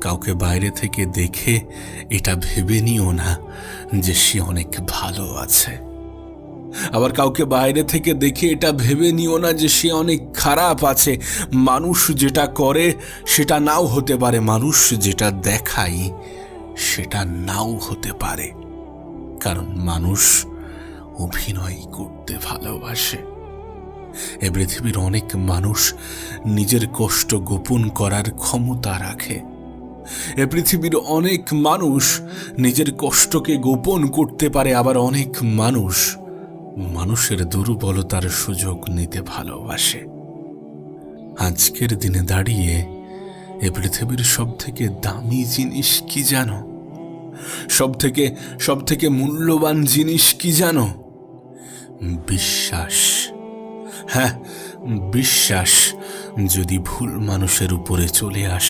কাউকে বাইরে থেকে দেখে এটা ভেবে নিও না যে সে অনেক ভালো আছে, আবার কাউকে বাইরে থেকে দেখে এটা ভেবে নিও না যে সে অনেক খারাপ আছে। মানুষ যেটা করে সেটা নাও হতে পারে, মানুষ যেটা দেখায় সেটা নাও হতে পারে, কারণ মানুষ অভিনয় করতে ভালোবাসে। এ পৃথিবীর অনেক মানুষ নিজের কষ্ট গোপন করার ক্ষমতা রাখে। এ পৃথিবীর অনেক মানুষ নিজের কষ্টকে গোপন করতে পারে, আবার অনেক মানুষ মানুষের দুর্বলতার সুযোগ নিতে ভালোবাসে। আজকের দিনে দাঁড়িয়ে এ পৃথিবীর সবথেকে দামি জিনিস কি জানো? সবথেকে মূল্যবান জিনিস কি জানো? বিশ্বাস। হ্যাঁ, বিশ্বাস যদি ভুল মানুষের উপরে চলে আসে